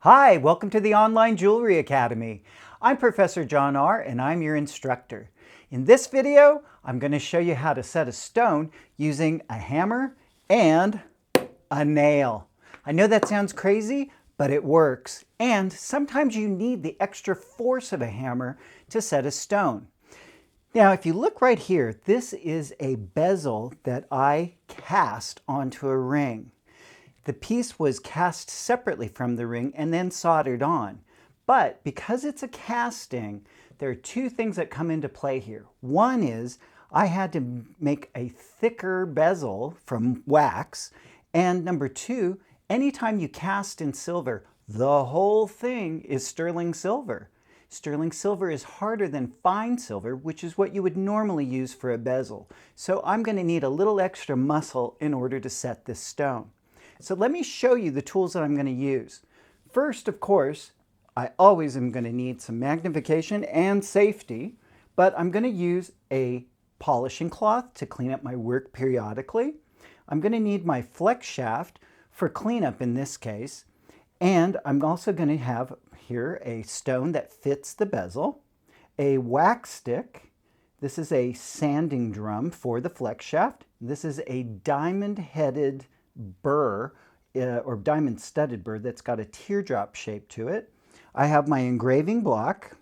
Hi, welcome to the Online Jewelry Academy. I'm Professor John Ahr and I'm your instructor. In this video, I'm going to show you how to set a stone using a hammer and a nail. I know that sounds crazy, but it works. And sometimes you need the extra force of a hammer to set a stone. Now, if you look right here, this is a bezel that I cast onto a ring. The piece was cast separately from the ring and then soldered on. But because it's a casting, there are two things that come into play here. One is I had to make a thicker bezel from wax. And number two, anytime you cast in silver, the whole thing is sterling silver. Sterling silver is harder than fine silver, which is what you would normally use for a bezel. So I'm going to need a little extra muscle in order to set this stone. So let me show you the tools that I'm going to use. First, of course, I always am going to need some magnification and safety, but I'm going to use a polishing cloth to clean up my work periodically. I'm going to need my flex shaft for cleanup in this case, and I'm also going to have here a stone that fits the bezel, a wax stick. This is a sanding drum for the flex shaft. This is a diamond-headed burr or diamond studded burr that's got a teardrop shape to it. I have my engraving block,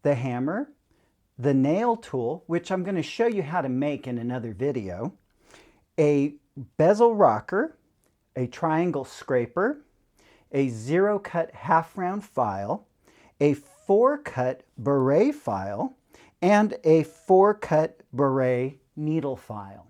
the hammer, the nail tool, which I'm going to show you how to make in another video, a bezel rocker, a triangle scraper, a zero cut half round file, a 4-cut Barrette file, and a 4-cut Barrette needle file.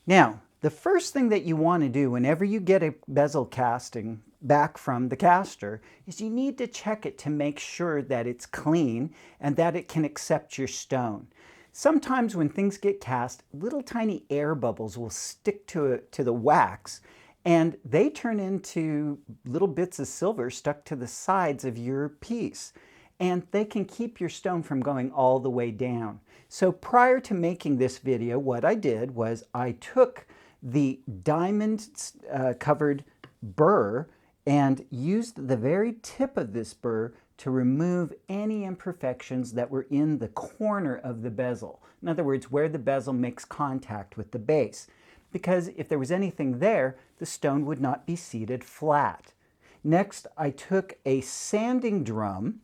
Now, the first thing that you want to do whenever you get a bezel casting back from the caster is you need to check it to make sure that it's clean and that it can accept your stone. Sometimes when things get cast, little tiny air bubbles will stick to the wax and they turn into little bits of silver stuck to the sides of your piece. And they can keep your stone from going all the way down. So prior to making this video, what I did was I took the diamond covered burr and used the very tip of this burr to remove any imperfections that were in the corner of the bezel. In other words, where the bezel makes contact with the base. Because if there was anything there, the stone would not be seated flat. Next, I took a sanding drum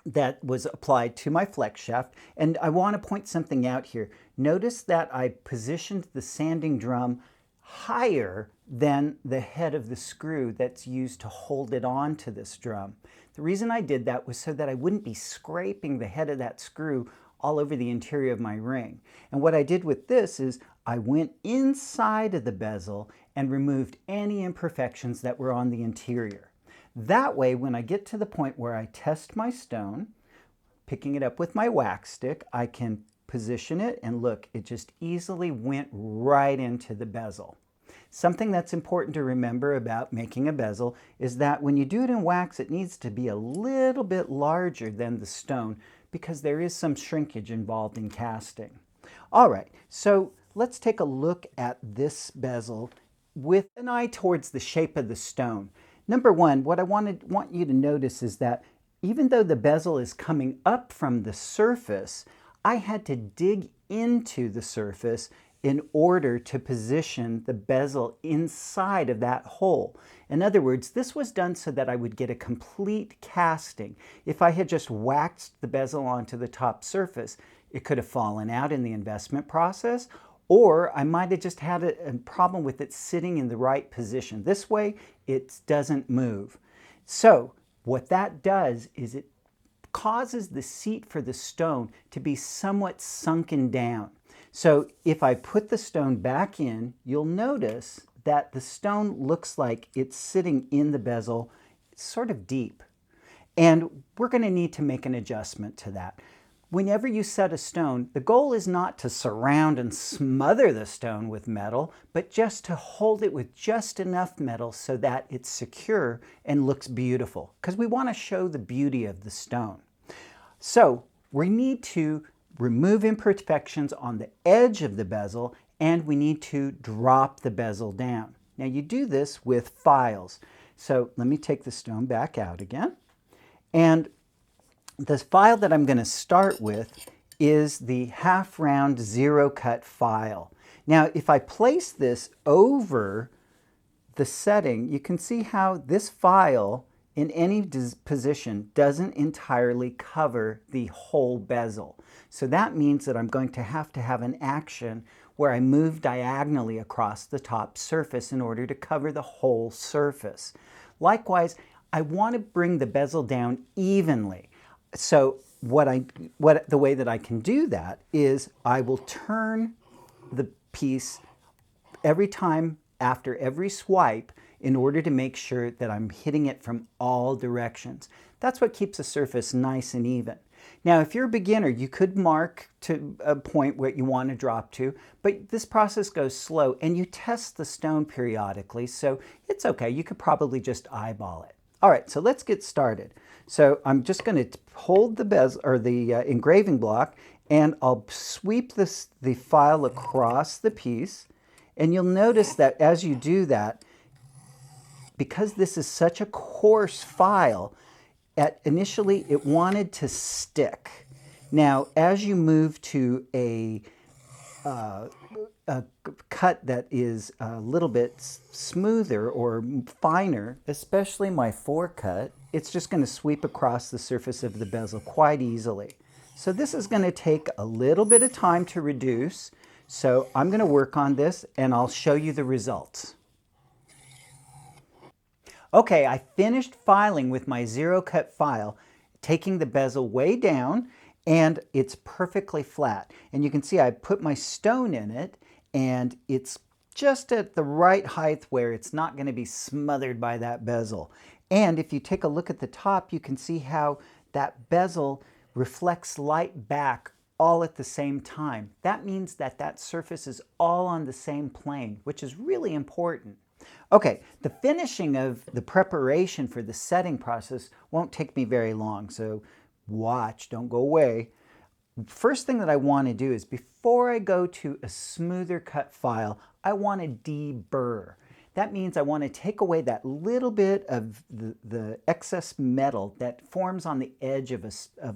that was applied to my flex shaft. And I want to point something out here. Notice that I positioned the sanding drum higher than the head of the screw that's used to hold it on to this drum. The reason I did that was so that I wouldn't be scraping the head of that screw all over the interior of my ring. And what I did with this is I went inside of the bezel and removed any imperfections that were on the interior. That way, when I get to the point where I test my stone, picking it up with my wax stick, I can position it and look, it just easily went right into the bezel. Something that's important to remember about making a bezel is that when you do it in wax, it needs to be a little bit larger than the stone because there is some shrinkage involved in casting. All right, so let's take a look at this bezel with an eye towards the shape of the stone. Number one, what I want you to notice is that even though the bezel is coming up from the surface, I had to dig into the surface in order to position the bezel inside of that hole. In other words, this was done so that I would get a complete casting. If I had just waxed the bezel onto the top surface, it could have fallen out in the investment process, or I might have just had a problem with it sitting in the right position. This way, it doesn't move. So what that does is it causes the seat for the stone to be somewhat sunken down. So if I put the stone back in, you'll notice that the stone looks like it's sitting in the bezel sort of deep. And we're going to need to make an adjustment to that. Whenever you set a stone, the goal is not to surround and smother the stone with metal, but just to hold it with just enough metal so that it's secure and looks beautiful, because we want to show the beauty of the stone. So we need to remove imperfections on the edge of the bezel, and we need to drop the bezel down. Now you do this with files. So let me take the stone back out again. And the file that I'm going to start with is the half round zero cut file. Now, if I place this over the setting, you can see how this file in any position doesn't entirely cover the whole bezel. So that means that I'm going to have an action where I move diagonally across the top surface in order to cover the whole surface. Likewise, I want to bring the bezel down evenly. So the way that I can do that is I will turn the piece every time after every swipe in order to make sure that I'm hitting it from all directions. That's what keeps the surface nice and even. Now, if you're a beginner, you could mark to a point where you want to drop to, but this process goes slow and you test the stone periodically, so it's okay. You could probably just eyeball it. All right, so let's get started. So I'm just going to hold the bezel or the engraving block, and I'll sweep the file across the piece. And you'll notice that as you do that, because this is such a coarse file, initially it wanted to stick. Now, as you move to a cut that is a little bit smoother or finer, especially my forecut, it's just going to sweep across the surface of the bezel quite easily. So this is going to take a little bit of time to reduce. So I'm going to work on this and I'll show you the results. Okay, I finished filing with my zero cut file, taking the bezel way down, and it's perfectly flat. And you can see I put my stone in it and it's just at the right height where it's not going to be smothered by that bezel. And if you take a look at the top, you can see how that bezel reflects light back all at the same time. That means that that surface is all on the same plane, which is really important. Okay, the finishing of the preparation for the setting process won't take me very long, so watch, don't go away. First thing that I want to do is before I go to a smoother cut file, I want to de-burr. That means I want to take away that little bit of the excess metal that forms on the edge of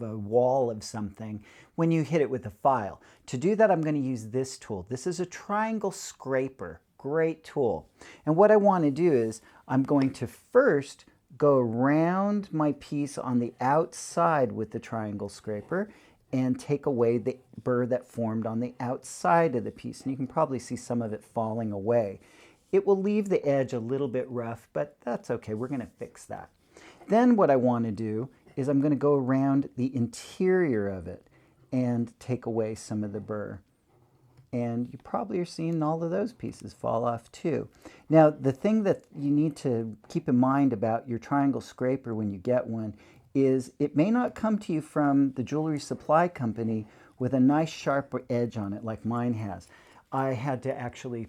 a wall of something when you hit it with a file. To do that, I'm going to use this tool. This is a triangle scraper. Great tool. And what I want to do is I'm going to first go around my piece on the outside with the triangle scraper and take away the burr that formed on the outside of the piece. And you can probably see some of it falling away. It will leave the edge a little bit rough, but that's okay. We're going to fix that. Then what I want to do is I'm going to go around the interior of it and take away some of the burr. And you probably are seeing all of those pieces fall off too. Now, the thing that you need to keep in mind about your triangle scraper when you get one is it may not come to you from the jewelry supply company with a nice sharp edge on it like mine has. I had to actually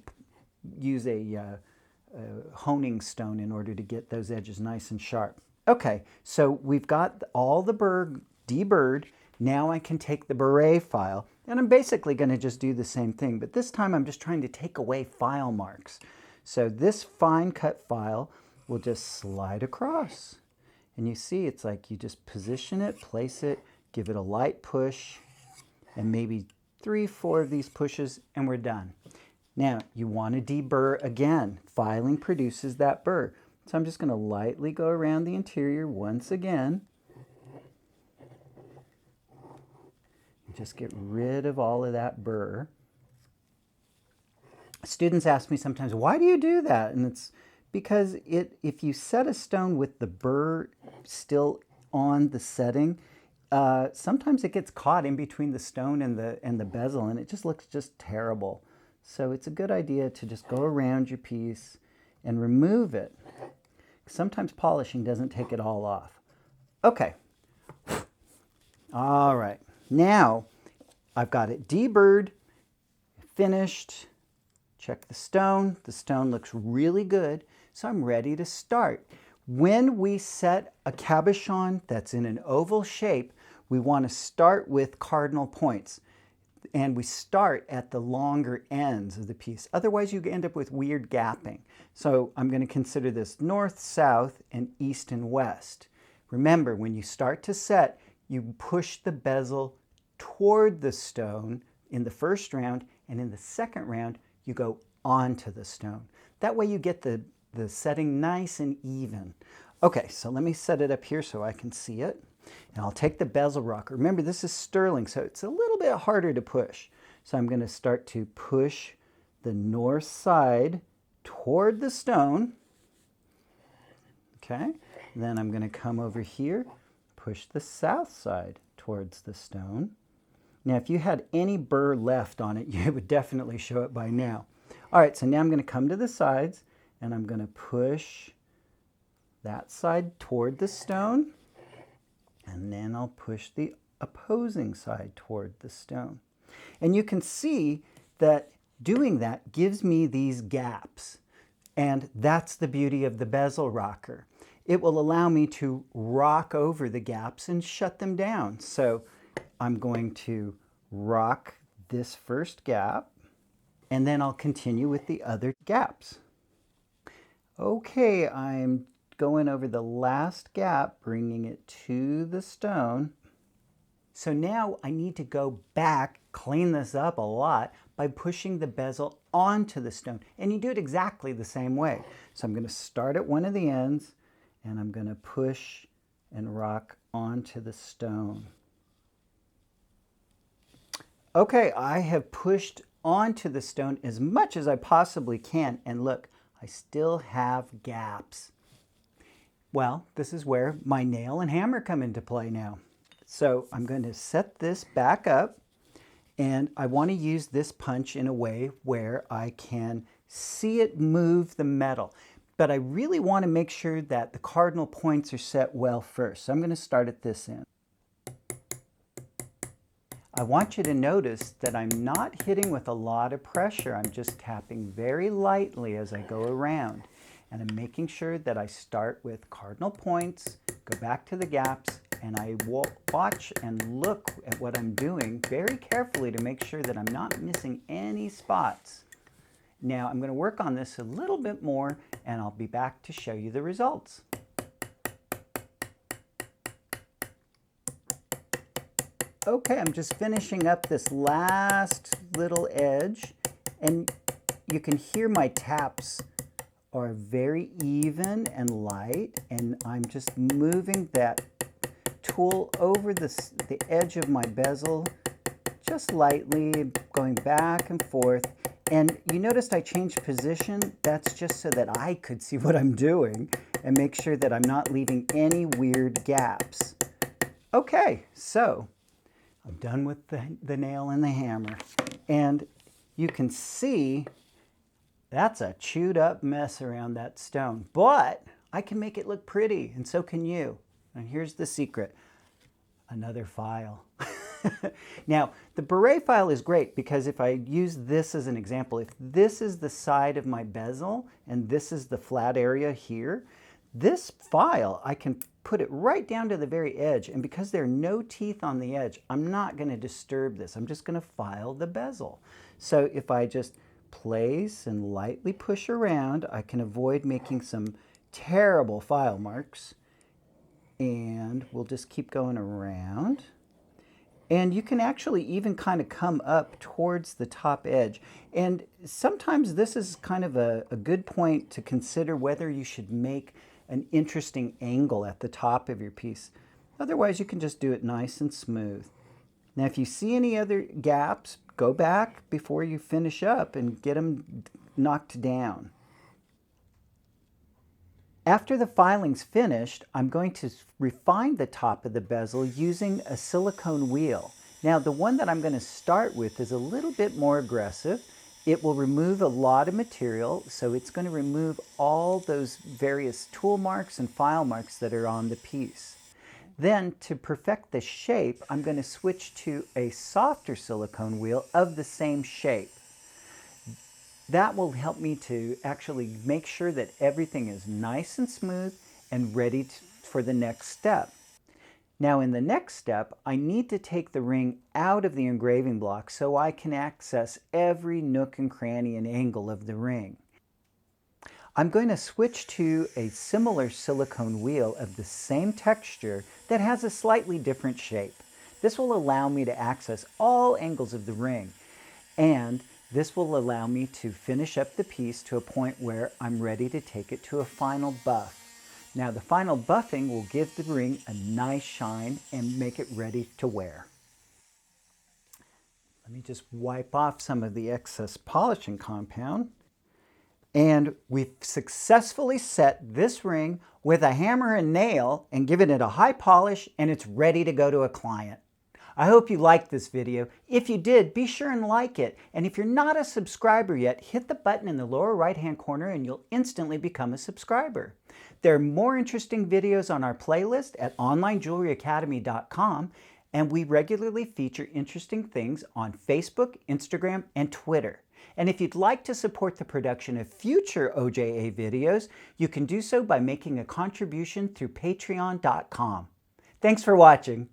use a honing stone in order to get those edges nice and sharp. Okay, so we've got all the burr deburred. Now I can take the Barrette file, and I'm basically going to just do the same thing, but this time I'm just trying to take away file marks. So this fine cut file will just slide across. And you see it's like you just position it, place it, give it a light push, and maybe 3-4 of these pushes, and we're done. Now, you want to deburr again. Filing produces that burr. So I'm just going to lightly go around the interior once again. And just get rid of all of that burr. Students ask me sometimes, why do you do that? And it's because if you set a stone with the burr still on the setting, sometimes it gets caught in between the stone and the bezel, and it just looks just terrible. So it's a good idea to just go around your piece and remove it. Sometimes polishing doesn't take it all off. Okay. All right. Now I've got it deburred, finished. Check the stone. The stone looks really good. So I'm ready to start. When we set a cabochon that's in an oval shape, we want to start with cardinal points. and we start at the longer ends of the piece. Otherwise, you end up with weird gapping. So I'm going to consider this north, south, and east and west. Remember, when you start to set, you push the bezel toward the stone in the first round, and in the second round, you go onto the stone. That way you get the setting nice and even. Okay, so let me set it up here so I can see it. And I'll take the bezel rocker. Remember, this is sterling, so it's a little bit harder to push. So I'm going to start to push the north side toward the stone. Okay, and then I'm going to come over here, push the south side towards the stone. Now, if you had any burr left on it, you would definitely show it by now. All right, so now I'm going to come to the sides, and I'm going to push that side toward the stone, and then I'll push the opposing side toward the stone. And you can see that doing that gives me these gaps, and that's the beauty of the bezel rocker. It will allow me to rock over the gaps and shut them down. So I'm going to rock this first gap, and then I'll continue with the other gaps. Okay, I'm going over the last gap, bringing it to the stone. So now I need to go back, clean this up a lot by pushing the bezel onto the stone. And you do it exactly the same way. So I'm going to start at one of the ends, and I'm going to push and rock onto the stone. Okay, I have pushed onto the stone as much as I possibly can, and look, I still have gaps. Well, this is where my nail and hammer come into play now. So I'm going to set this back up, and I want to use this punch in a way where I can see it move the metal. But I really want to make sure that the cardinal points are set well first. So I'm going to start at this end. I want you to notice that I'm not hitting with a lot of pressure. I'm just tapping very lightly as I go around. And I'm making sure that I start with cardinal points, go back to the gaps, and I watch and look at what I'm doing very carefully to make sure that I'm not missing any spots. Now I'm going to work on this a little bit more, and I'll be back to show you the results. Okay, I'm just finishing up this last little edge, and you can hear my taps are very even and light, and I'm just moving that tool over the edge of my bezel just lightly, going back and forth. And you noticed I changed position. That's just so that I could see what I'm doing and make sure that I'm not leaving any weird gaps. Okay, so I'm done with the nail and the hammer, and you can see that's a chewed up mess around that stone, but I can make it look pretty, and so can you. And here's the secret: another file. Now, the Barrette file is great because if I use this as an example, if this is the side of my bezel and this is the flat area here, this file, I can put it right down to the very edge, and because there are no teeth on the edge, I'm not going to disturb this. I'm just going to file the bezel. So if I just place and lightly push around, I can avoid making some terrible file marks, and we'll just keep going around. And you can actually even kind of come up towards the top edge. And sometimes this is kind of a good point to consider whether you should make an interesting angle at the top of your piece. Otherwise, you can just do it nice and smooth. Now, if you see any other gaps, go back before you finish up and get them knocked down. After the filing's finished, I'm going to refine the top of the bezel using a silicone wheel. Now, the one that I'm going to start with is a little bit more aggressive. It will remove a lot of material, so it's going to remove all those various tool marks and file marks that are on the piece. Then, to perfect the shape, I'm going to switch to a softer silicone wheel of the same shape. That will help me to actually make sure that everything is nice and smooth and ready for the next step. Now in the next step, I need to take the ring out of the engraving block so I can access every nook and cranny and angle of the ring. I'm going to switch to a similar silicone wheel of the same texture that has a slightly different shape. This will allow me to access all angles of the ring, and this will allow me to finish up the piece to a point where I'm ready to take it to a final buff. Now the final buffing will give the ring a nice shine and make it ready to wear. Let me just wipe off some of the excess polishing compound. And we've successfully set this ring with a hammer and nail and given it a high polish, and it's ready to go to a client. I hope you liked this video. If you did, be sure and like it. And if you're not a subscriber yet, hit the button in the lower right-hand corner and you'll instantly become a subscriber. There are more interesting videos on our playlist at onlinejewelryacademy.com, and we regularly feature interesting things on Facebook, Instagram, and Twitter. And if you'd like to support the production of future OJA videos, you can do so by making a contribution through patreon.com. Thanks for watching.